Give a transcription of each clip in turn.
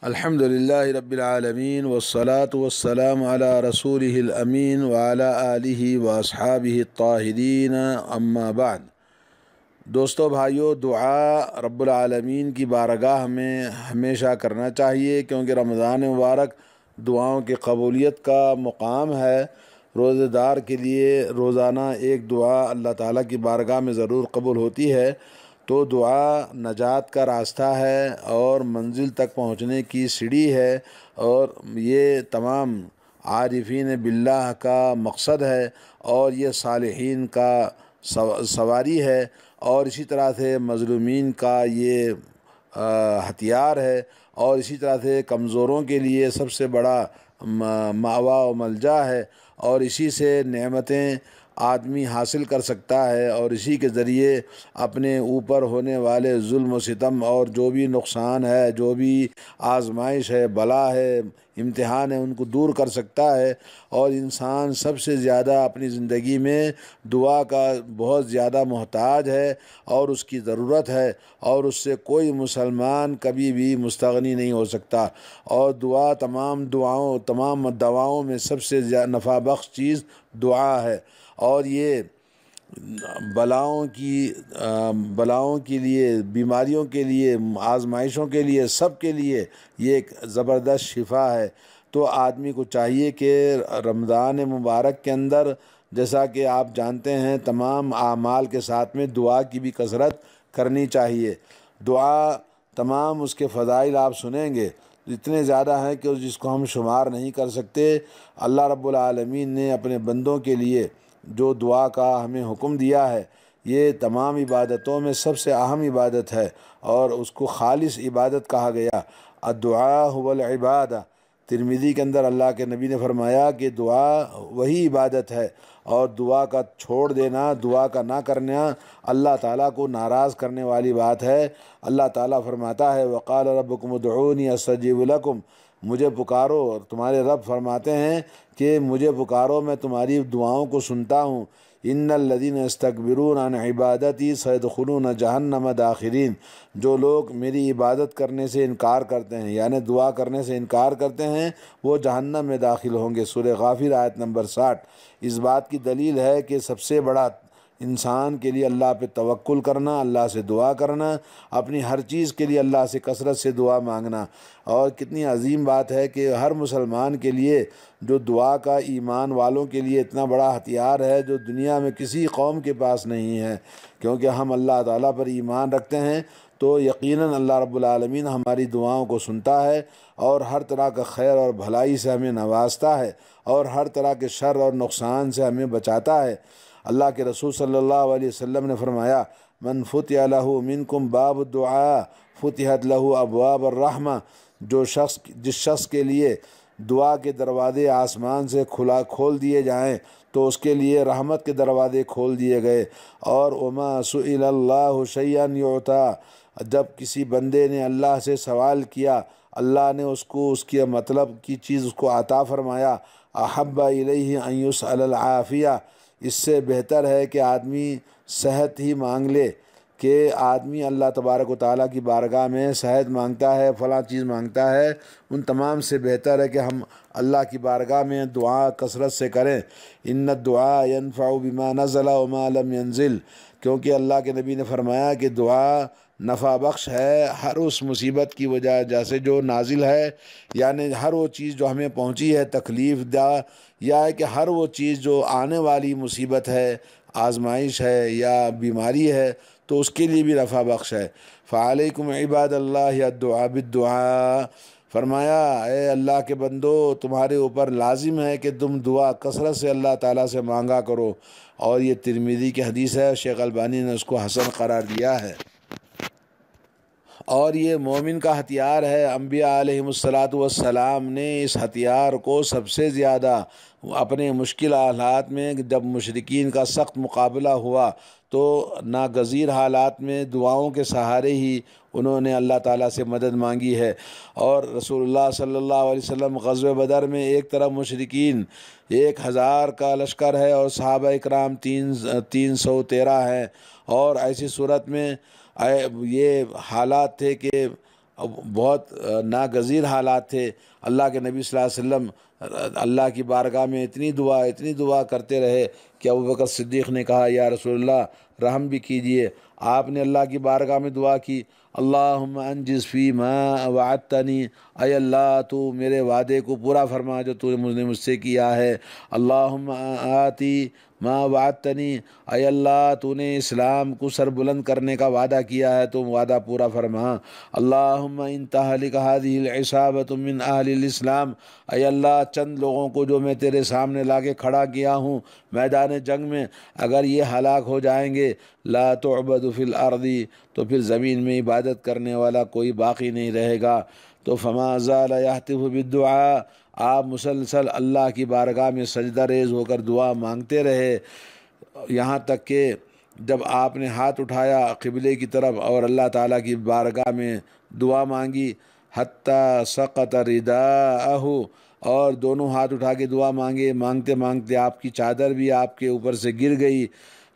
الحمد للہ رب العالمین والصلاة والسلام علی رسولہ الامین وعلی آلہ واصحابہ الطاہرین اما بعد۔ دوستو بھائیو، دعا رب العالمین کی بارگاہ میں ہمیشہ کرنا چاہیے، کیونکہ رمضان مبارک دعاؤں کی قبولیت کا مقام ہے۔ روزہ دار کے لیے روزانہ ایک دعا اللہ تعالیٰ کی بارگاہ میں ضرور قبول ہوتی ہے۔ تو دعا نجات کا راستہ ہے اور منزل تک پہنچنے کی سیڑھی ہے، اور یہ تمام عارفین باللہ کا مقصد ہے، اور یہ صالحین کا سواری ہے، اور اسی طرح سے مظلومین کا یہ ہتھیار ہے، اور اسی طرح سے کمزوروں کے لیے سب سے بڑا مأویٰ و ملجا ہے، اور اسی سے نعمتیں آدمی حاصل کر سکتا ہے، اور اسی کے ذریعے اپنے اوپر ہونے والے ظلم و ستم اور جو بھی نقصان ہے، جو بھی آزمائش ہے، بلا ہے، امتحان ہے، ان کو دور کر سکتا ہے۔ اور انسان سب سے زیادہ اپنی زندگی میں دعا کا بہت زیادہ محتاج ہے، اور اس کی ضرورت ہے، اور اس سے کوئی مسلمان کبھی بھی مستغنی نہیں ہو سکتا۔ اور دعا تمام دواؤں میں سب سے نفع بخش چیز دعا ہے، اور یہ بلاؤں کے لیے، بیماریوں کے لیے، آزمائشوں کے لیے، سب کے لیے یہ ایک زبردست شفا ہے۔ تو آدمی کو چاہیے کہ رمضان مبارک کے اندر، جیسا کہ آپ جانتے ہیں، تمام اعمال کے ساتھ میں دعا کی بھی کثرت کرنی چاہیے۔ دعا تمام اس کے فضائل آپ سنیں گے، اتنے زیادہ ہیں کہ جس کو ہم شمار نہیں کر سکتے۔ اللہ رب العالمین نے اپنے بندوں کے لیے جو دعا کا ہمیں حکم دیا ہے، یہ تمام عبادتوں میں سب سے اہم عبادت ہے، اور اس کو خالص عبادت کہا گیا۔ الدعاء هو العبادہ۔ ترمذی کے اندر اللہ کے نبی نے فرمایا کہ دعا وہی عبادت ہے، اور دعا کا چھوڑ دینا، دعا کا نہ کرنا اللہ تعالیٰ کو ناراض کرنے والی بات ہے۔ اللہ تعالیٰ فرماتا ہے وقال ربکم ادعونی استجب لکم، مجھے پکارو، اور تمہارے رب فرماتے ہیں کہ مجھے پکارو، میں تمہاری دعاؤں کو سنتا ہوں۔ ان الذین یستکبرون عن عبادتی سیدخلون جہنم داخرین، جو لوگ میری عبادت کرنے سے انکار کرتے ہیں، یعنی دعا کرنے سے انکار کرتے ہیں، وہ جہنم میں داخل ہوں گے۔ سورہ غافر آیت نمبر 60۔ اس بات کی دلیل ہے کہ سب سے بڑا انسان کے لیے اللہ پہ توکل کرنا، اللہ سے دعا کرنا، اپنی ہر چیز کے لیے اللہ سے کثرت سے دعا مانگنا۔ اور کتنی عظیم بات ہے کہ ہر مسلمان کے لیے جو دعا کا ایمان والوں کے لیے اتنا بڑا ہتھیار ہے، جو دنیا میں کسی قوم کے پاس نہیں ہے، کیونکہ ہم اللہ تعالیٰ پر ایمان رکھتے ہیں، تو یقیناً اللہ رب العالمین ہماری دعاؤں کو سنتا ہے، اور ہر طرح کا خیر اور بھلائی سے ہمیں نوازتا ہے، اور ہر طرح کے شر اور نقصان سے ہمیں بچاتا ہے۔ اللہ کے رسول صلی اللہ علیہ وسلم نے فرمایا من فتح لہ منکم باب الدعاء فتحت لہ ابواب الرحمہ، جس شخص کے لیے دعا کے دروازے آسمان سے کھول دیے جائیں تو اس کے لیے رحمت کے دروازے کھول دیے گئے۔ اور وما سئل اللہ شیئا یعطا، جب کسی بندے نے اللہ سے سوال کیا، اللہ نے اس کو اس کے مطلب کی چیز اس کو عطا فرمایا۔ احب الیہ ان یسأل العافیہ، اس سے بہتر ہے کہ آدمی صحت ہی مانگ لے، کہ آدمی اللہ تبارک و تعالیٰ کی بارگاہ میں صحت مانگتا ہے، فلاں چیز مانگتا ہے، ان تمام سے بہتر ہے کہ ہم اللہ کی بارگاہ میں دعا کثرت سے کریں۔ ان الدعاء ينفع بما نزل وما لم ينزل، کیونکہ اللہ کے نبی نے فرمایا کہ دعا نفع بخش ہے ہر اس مصیبت کی وجہ جیسے جو نازل ہے، یعنی ہر وہ چیز جو ہمیں پہنچی ہے تکلیف دہ، یا کہ ہر وہ چیز جو آنے والی مصیبت ہے، آزمائش ہے یا بیماری ہے، تو اس کے لیے بھی نفع بخش ہے۔ فعلیکم عباد اللہ الدعاء بالدعاء، فرمایا اے اللہ کے بندو، تمہارے اوپر لازم ہے کہ تم دعا کثرت سے اللہ تعالیٰ سے مانگا کرو۔ اور یہ ترمذی کی حدیث ہے، شیخ البانی نے اس کو حسن قرار دیا ہے۔ اور یہ مومن کا ہتھیار ہے۔ انبیاء علیہم والسلام نے اس ہتھیار کو سب سے زیادہ اپنے مشکل حالات میں، جب مشرکین کا سخت مقابلہ ہوا تو ناگزیر حالات میں دعاؤں کے سہارے ہی انہوں نے اللہ تعالیٰ سے مدد مانگی ہے۔ اور رسول اللہ صلی اللہ علیہ وسلم غزوہ بدر میں ایک طرف مشرکین 1000 کا لشکر ہے، اور صحابہ اکرام 313 ہیں، اور ایسی صورت میں یہ حالات تھے کہ بہت ناگزیر حالات تھے، اللہ کے نبی صلی اللہ علیہ وسلم اللہ کی بارگاہ میں اتنی دعا کرتے رہے کہ ابوبکر صدیق نے کہا یا رسول اللہ رحم بھی کیجئے۔ آپ نے اللہ کی بارگاہ میں دعا کی، اللہم انجز فی ما وعدتنی، اے اللہ تو میرے وعدے کو پورا فرما جو تو نے مجھ سے کیا ہے۔ اللہم آتی ما وعدتنی، اے اللہ تو نے اسلام کو سر بلند کرنے کا وعدہ کیا ہے تو وعدہ پورا فرما۔ اللہم ان تہلک ہذہ العصابۃ من اہل الاسلام، اے اللہ چند لوگوں کو جو میں تیرے سامنے لا کے کھڑا کیا ہوں میدان جنگ میں، اگر یہ ہلاک ہو جائیں گے، لا تعبد فی الارض، تو پھر زمین میں عبادت کرنے والا کوئی باقی نہیں رہے گا۔ تو فما زال یہتف بالدعاء، آپ مسلسل اللہ کی بارگاہ میں سجدہ ریز ہو کر دعا مانگتے رہے، یہاں تک کہ جب آپ نے ہاتھ اٹھایا قبلے کی طرف اور اللہ تعالیٰ کی بارگاہ میں دعا مانگی، حتیٰ سقط رداءہ، اور دونوں ہاتھ اٹھا کے دعا مانگتے مانگتے آپ کی چادر بھی آپ کے اوپر سے گر گئی۔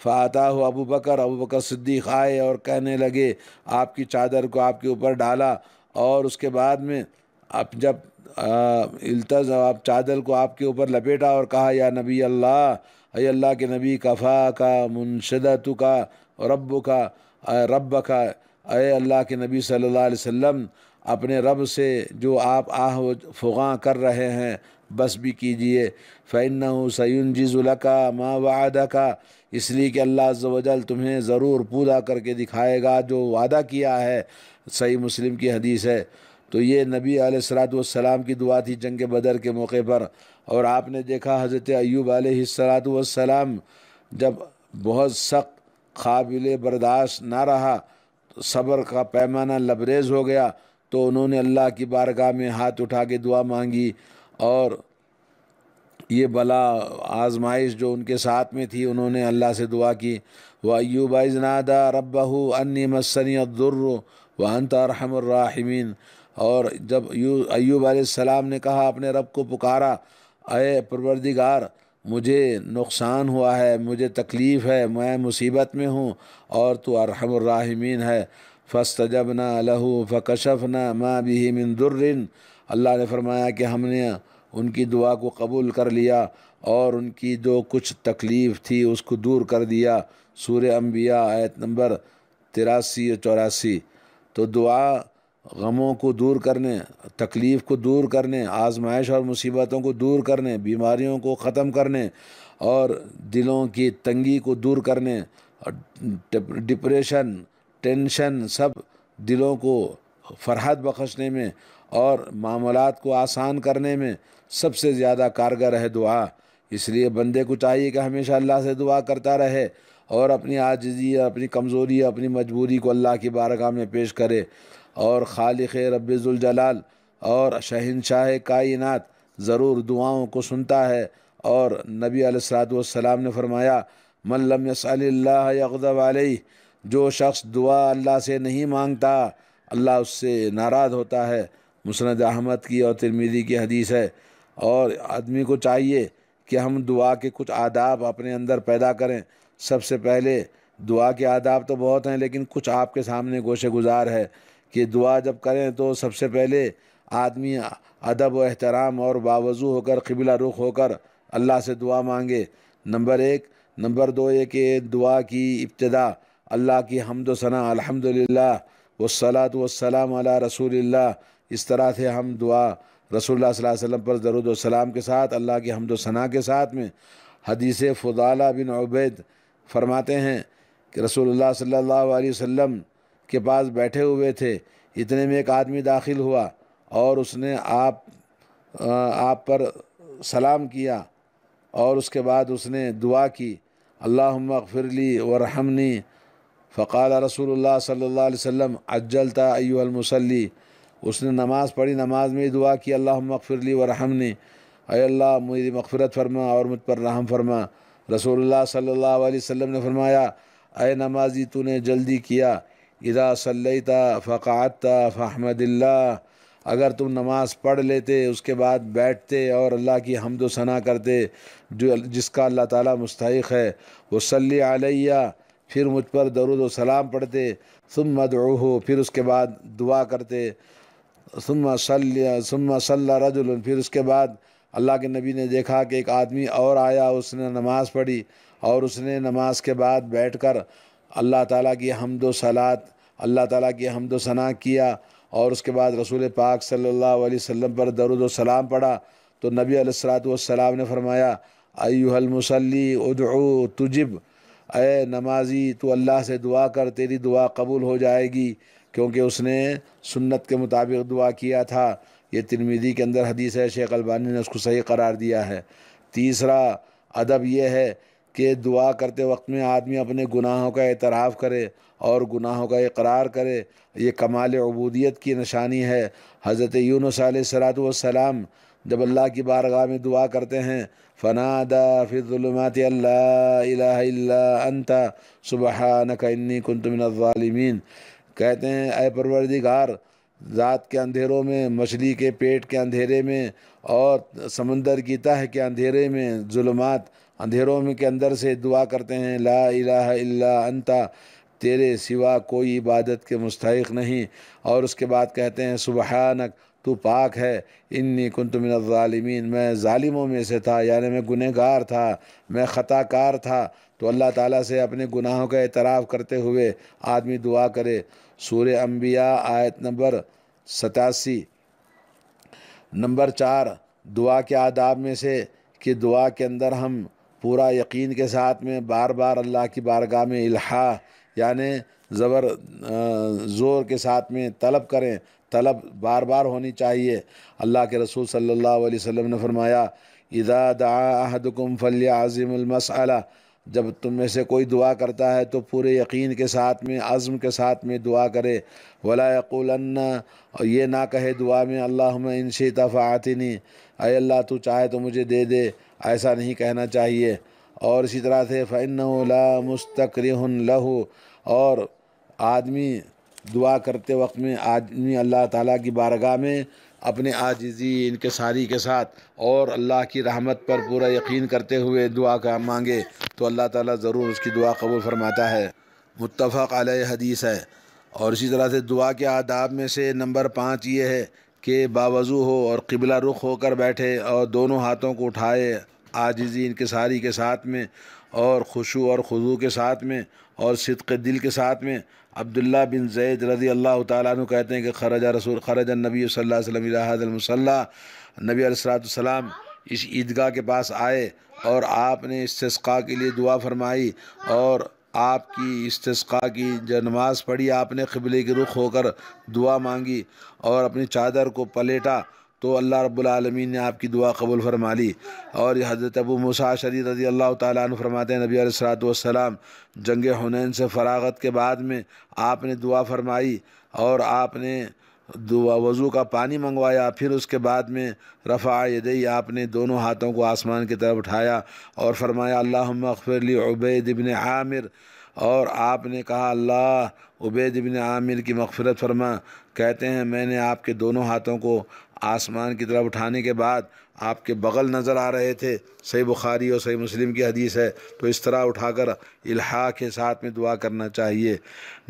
فاتاہ ابوبکر صدیق آئے اور کہنے لگے، آپ کی چادر کو آپ کے اوپر ڈالا، اور اس کے بعد میں آپ جب آپ چادر کو آپ کے اوپر لپیٹا اور کہا یا نبی اللہ، اے اللہ کے نبی، کفا کا منشدت کا رب کا، اے اللہ کے نبی صلی اللہ علیہ وسلم اپنے رب سے جو آپ آہ و فغاں کر رہے ہیں بس بھی کیجئے۔ فَإِنَّهُ سَيُنْجِزُ لَكَ مَا وَعَدَكَ، اس لیے کہ اللہ عز و جل تمہیں ضرور پورا کر کے دکھائے گا جو وعدہ کیا ہے۔ صحیح مسلم کی حدیث ہے۔ تو یہ نبی علیہ السلام کی دعا تھی جنگ بدر کے موقع پر۔ اور آپ نے دیکھا حضرت ایوب علیہ السلام جب بہت سخت قابل برداشت نہ رہا، صبر کا پیمانہ لبریز ہو گیا، تو انہوں نے اللہ کی بارگاہ میں ہاتھ اٹھا کے دعا مانگی، اور یہ بلا آزمائش جو ان کے ساتھ میں تھی انہوں نے اللہ سے دعا کی۔ وَأَيُّوبَ إِذْ نَادَىٰ رَبَّهُ أَنِّي مَسَّنِيَ الضُّرُّ وَأَنْتَ أَرْحَمُ الرَّاحِمِينَ، اور جب ایوب علیہ السلام نے کہا، اپنے رب کو پکارا، اے پروردگار مجھے نقصان ہوا ہے، مجھے تکلیف ہے، میں مصیبت میں ہوں، اور تو ارحم الراحمین ہے۔ فَاسْتَجَبْنَا لَهُ فَكَشَفْنَا مَا بِهِ مِن ضُرٍّ، اللہ نے فرمایا کہ ہم نے ان کی دعا کو قبول کر لیا اور ان کی جو کچھ تکلیف تھی اس کو دور کر دیا۔ سورہ انبیاء آیت نمبر 83 اور 84۔ تو دعا غموں کو دور کرنے، تکلیف کو دور کرنے، آزمائش اور مصیبتوں کو دور کرنے، بیماریوں کو ختم کرنے، اور دلوں کی تنگی کو دور کرنے، ڈپریشن، ٹینشن، سب دلوں کو فرحت بخشنے میں اور معاملات کو آسان کرنے میں سب سے زیادہ کارگر ہے دعا۔ اس لیے بندے کو چاہیے کہ ہمیشہ اللہ سے دعا کرتا رہے اور اپنی عاجزی، اپنی کمزوری، اپنی مجبوری کو اللہ کی بارگاہ میں پیش کرے، اور خالق رب ذوالجلال اور شہنشاہ کائنات ضرور دعاؤں کو سنتا ہے۔ اور نبی علیہ السلام نے فرمایا، من لم یسأل اللہ یغضب علیہ، جو شخص دعا اللہ سے نہیں مانگتا اللہ اس سے ناراض ہوتا ہے۔ مسند احمد کی اور ترمذی کی حدیث ہے۔ اور آدمی کو چاہیے کہ ہم دعا کے کچھ آداب اپنے اندر پیدا کریں۔ سب سے پہلے دعا کے آداب تو بہت ہیں، لیکن کچھ آپ کے سامنے گوشے گزار ہے کہ دعا جب کریں تو سب سے پہلے آدمی ادب و احترام اور باوضو ہو کر قبلہ رخ ہو کر اللہ سے دعا مانگے، نمبر 1۔ نمبر 2 یہ کہ دعا کی ابتدا اللہ کی حمد و ثنا، الحمدللہ والصلاۃ والسلام علی رسول اللہ، اس طرح سے ہم دعا رسول اللہ صلی اللہ علیہ وسلم پر درود و سلام کے ساتھ، اللہ کی حمد و ثنا کے ساتھ میں۔ حدیث فضالہ بن عبید فرماتے ہیں کہ رسول اللہ صلی اللہ علیہ وسلم کے پاس بیٹھے ہوئے تھے، اتنے میں ایک آدمی داخل ہوا اور اس نے آپ پر سلام کیا، اور اس کے بعد اس نے دعا کی، اللہم اغفر لی ورحمنی، فقال رسول اللہ صلی اللہ علیہ وسلم عجلت ایھا المصلی، اس نے نماز پڑھی، نماز میں دعا کی، اللہم اغفر لی ورحمنی، اے اللہ میری مغفرت فرما اور مجھ پر رحم فرما۔ رسول اللہ صلی اللہ علیہ وسلم نے فرمایا، اے نمازی تو نے جلدی کیا، اذا صلیت فقعدت فاحمد اللہ، اگر تم نماز پڑھ لیتے اس کے بعد بیٹھتے اور اللہ کی حمد و ثنا کرتے جس کا اللہ تعالیٰ مستحق ہے، وصلی علیہ، پھر مجھ پر درود و سلام پڑھتے، ثم ادعوہ، پھر اس کے بعد دعا کرتے، ثم صلی رجل، پھر اس کے بعد اللہ کے نبی نے دیکھا کہ ایک آدمی اور آیا، اس نے نماز پڑھی، اور اس نے نماز کے بعد بیٹھ کر اللہ تعالیٰ کی حمد و صلات، اللہ تعالیٰ کی حمد و ثنا کیا، اور اس کے بعد رسول پاک صلی اللہ علیہ وسلم پر درود و سلام پڑھا۔ تو نبی علیہ الصلوۃ والسلام نے فرمایا ایھا المصلی ادعو تجب، اے نمازی تو اللہ سے دعا کر، تیری دعا قبول ہو جائے گی، کیونکہ اس نے سنت کے مطابق دعا کیا تھا۔ یہ ترمذی کے اندر حدیث ہے، شیخ البانی نے اس کو صحیح قرار دیا ہے۔ تیسرا ادب یہ ہے کہ دعا کرتے وقت میں آدمی اپنے گناہوں کا اعتراف کرے اور گناہوں کا اقرار کرے، یہ کمال عبودیت کی نشانی ہے۔ حضرت یونس علیہ السلام جب اللہ کی بارگاہ میں دعا کرتے ہیں، فنادى في الظلمات ان لا الہ الا انت سبحانک انی کنت من الظالمین، کہتے ہیں اے پروردگار، ذات کے اندھیروں میں، مچھلی کے پیٹ کے اندھیرے میں، اور سمندر کی تہ کے اندھیرے میں، ظلمات اندھیروں میں کے اندر سے دعا کرتے ہیں، لا الہ الا انت، تیرے سوا کوئی عبادت کے مستحق نہیں، اور اس کے بعد کہتے ہیں سبحانک، تو پاک ہے، انی کنت من الظالمین، میں ظالموں میں سے تھا، یعنی میں گنہگار تھا، میں خطا کار تھا۔ تو اللہ تعالیٰ سے اپنے گناہوں کا اعتراف کرتے ہوئے آدمی دعا کرے۔ سورہ انبیاء آیت نمبر 87۔ نمبر 4 دعا کے آداب میں سے کہ دعا کے اندر ہم پورا یقین کے ساتھ میں بار بار اللہ کی بارگاہ میں الحاح، یعنی زور کے ساتھ میں طلب کریں، طلب بار بار ہونی چاہیے۔ اللہ کے رسول صلی اللہ علیہ وسلم نے فرمایا اذا دعا احدکم فلیعظم المسألہ، جب تم میں سے کوئی دعا کرتا ہے تو پورے یقین کے ساتھ میں، عزم کے ساتھ میں دعا کرے، ولا یقولن، اور یہ نہ کہے دعا میں اللہم ان شئت فاعطنی، اے اللہ تو چاہے تو مجھے دے دے، ایسا نہیں کہنا چاہیے۔ اور اسی طرح سے فإنہ لا مستکرہ لہ، اور آدمی دعا کرتے وقت میں آدمی اللہ تعالیٰ کی بارگاہ میں اپنے عاجزی انکساری کے ساتھ اور اللہ کی رحمت پر پورا یقین کرتے ہوئے دعا کا مانگے تو اللہ تعالیٰ ضرور اس کی دعا قبول فرماتا ہے۔ متفق علیہ حدیث ہے۔ اور اسی طرح سے دعا کے آداب میں سے نمبر 5 یہ ہے کہ باوضو ہو اور قبلہ رخ ہو کر بیٹھے اور دونوں ہاتھوں کو اٹھائے عاجزی انکساری کے ساتھ میں اور خشوع اور خضوع کے ساتھ میں اور صدق دل کے ساتھ میں۔ عبداللہ بن زید رضی اللہ تعالیٰ عنہ کہتے ہیں کہ خرج النبی صلی اللہ علیہ وسلم الی ھذا المصلی، نبی علیہ السلام اس عیدگاہ کے پاس آئے اور آپ نے استسقاء کے لیے دعا فرمائی، اور آپ کی استسقاء کی جو نماز پڑھی آپ نے قبلے کی رخ ہو کر دعا مانگی اور اپنی چادر کو پلیٹا تو اللہ رب العالمین نے آپ کی دعا قبول فرما لی۔ اور یہ حضرت ابو موسیٰ اشعری رضی اللہ تعالیٰ عنہ فرماتے ہیں نبی علیہ السلام جنگ حنین سے فراغت کے بعد میں آپ نے دعا فرمائی اور آپ نے وضو کا پانی منگوایا، پھر اس کے بعد میں رفع یدی، آپ نے دونوں ہاتھوں کو آسمان کی طرف اٹھایا اور فرمایا اللہم اغفر لی عبید بن عامر، اور آپ نے کہا اللہ عبید بن عامر کی مغفرت فرما۔ کہتے ہیں میں نے آپ کے دونوں ہاتھوں کو آسمان کی طرف اٹھانے کے بعد آپ کے بغل نظر آ رہے تھے، صحیح بخاری اور صحیح مسلم کی حدیث ہے، تو اس طرح اٹھا کر الحاح کے ساتھ میں دعا کرنا چاہیے۔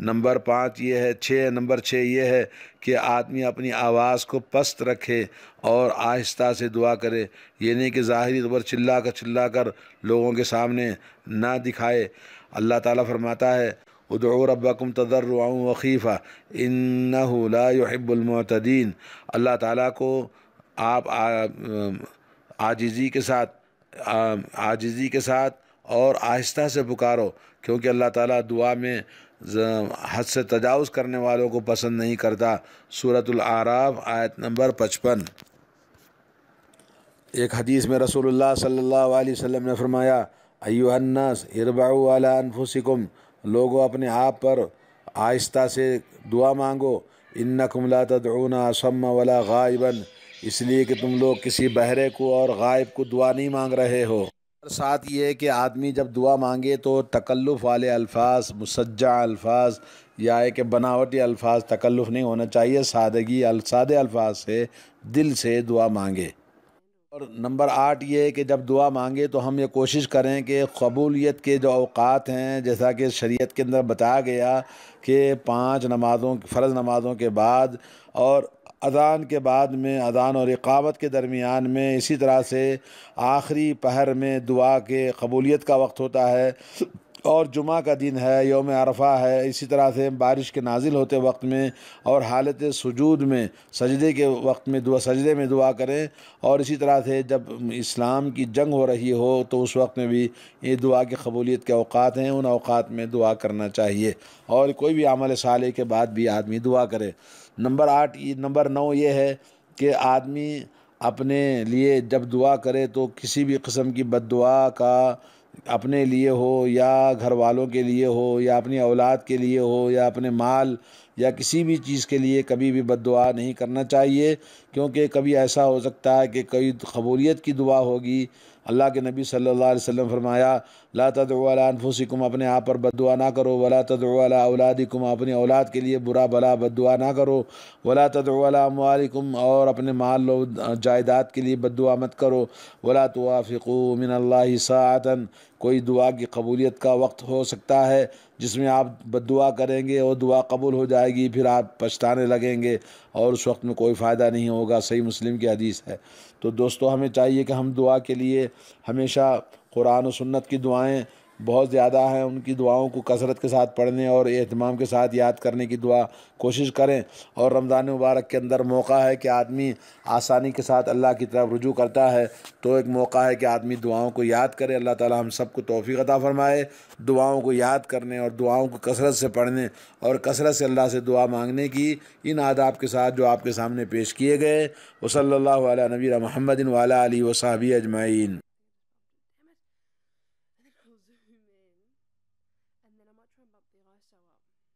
نمبر 5 یہ ہے، نمبر 6 یہ ہے کہ آدمی اپنی آواز کو پست رکھے اور آہستہ سے دعا کرے، یہ نہیں کہ ظاہری طور پر چلا کر لوگوں کے سامنے نہ دکھائے۔ اللہ تعالیٰ فرماتا ہے ادعوا ربکم تضرعا وخیفا انہ لا يحب المعتدین، اللہ تعالیٰ کو آپ عاجزی کے ساتھ اور آہستہ سے پکارو، کیونکہ اللہ تعالیٰ دعا میں حد سے تجاوز کرنے والوں کو پسند نہیں کرتا۔ سورۃ الاعراف آیت نمبر 55۔ ایک حدیث میں رسول اللہ صلی اللہ علیہ وسلم نے فرمایا ایھا الناس اربعوا علی انفسکم، لوگوں اپنے آپ پر آہستہ سے دعا مانگو، انکم لا تدعون اصم ولا غائبا، اس لیے کہ تم لوگ کسی بہرے کو اور غائب کو دعا نہیں مانگ رہے ہو۔ ساتھ یہ ہے کہ آدمی جب دعا مانگے تو تکلف والے الفاظ، مسجع الفاظ یا ہے کہ بناوٹی الفاظ، تکلف نہیں ہونا چاہیے، سادے الفاظ سے دل سے دعا مانگے۔ اور نمبر 8 یہ ہے کہ جب دعا مانگے تو ہم یہ کوشش کریں کہ قبولیت کے جو اوقات ہیں، جیسا کہ شریعت کے اندر بتایا گیا کہ 5 فرض نمازوں کے بعد اور اذان کے بعد میں، اذان اور اقامت کے درمیان میں، اسی طرح سے آخری پہر میں دعا کے قبولیت کا وقت ہوتا ہے، اور جمعہ کا دن ہے، یوم عرفہ ہے، اسی طرح سے بارش کے نازل ہوتے وقت میں، اور حالت سجود میں، سجدے کے وقت میں سجدے میں دعا کریں، اور اسی طرح سے جب اسلام کی جنگ ہو رہی ہو تو اس وقت میں بھی یہ دعا کی قبولیت کے اوقات ہیں، ان اوقات میں دعا کرنا چاہیے، اور کوئی بھی عمل صالح کے بعد بھی آدمی دعا کرے۔ نمبر 9 یہ ہے کہ آدمی اپنے لیے جب دعا کرے تو کسی بھی قسم کی بد دعا کا اپنے لیے ہو یا گھر والوں کے لیے ہو یا اپنی اولاد کے لیے ہو یا اپنے مال یا کسی بھی چیز کے لیے کبھی بھی بد دعا نہیں کرنا چاہیے، کیونکہ کبھی ایسا ہو سکتا ہے کہ کوئی قبولیت کی دعا ہوگی۔ اللہ کے نبی صلی اللہ علیہ وسلم فرمایا، لا تدعوا علی انفسکم، اپنے آپ پر بد دعا نہ کرو، ولا تدعوا علی اولادکم، اپنی اولاد کے لیے برا بھلا بد دعا نہ کرو، ولا تدعوا علی اموالکم، اور اپنے مال و جائیداد کے لیے بد دعا مت کرو، ولا توافقوا من اللہ ساعۃ، کوئی دعا کی قبولیت کا وقت ہو سکتا ہے جس میں آپ بد دعا کریں گے اور دعا قبول ہو جائے گی، پھر آپ پچھتانے لگیں گے اور اس وقت میں کوئی فائدہ نہیں ہوگا۔ صحیح مسلم کی حدیث ہے۔ تو دوستو ہمیں چاہیے کہ ہم دعا کے لیے ہمیشہ قرآن و سنت کی دعائیں بہت زیادہ ہیں، ان کی دعاؤں کو کثرت کے ساتھ پڑھنے اور اہتمام کے ساتھ یاد کرنے کی دعا کوشش کریں، اور رمضان مبارک کے اندر موقع ہے کہ آدمی آسانی کے ساتھ اللہ کی طرف رجوع کرتا ہے، تو ایک موقع ہے کہ آدمی دعاؤں کو یاد کرے۔ اللہ تعالی ہم سب کو توفیق عطا فرمائے دعاؤں کو یاد کرنے اور دعاؤں کو کثرت سے پڑھنے اور کثرت سے اللہ سے دعا مانگنے کی ان آداب کے ساتھ جو آپ کے سامنے پیش کیے گئے۔ وصلی اللہ علی نبینا محمد وعلی آلہ وصحبہ اجمعین۔ Damn it. And then I'll zoom in, and then I might try and bump the ISO up.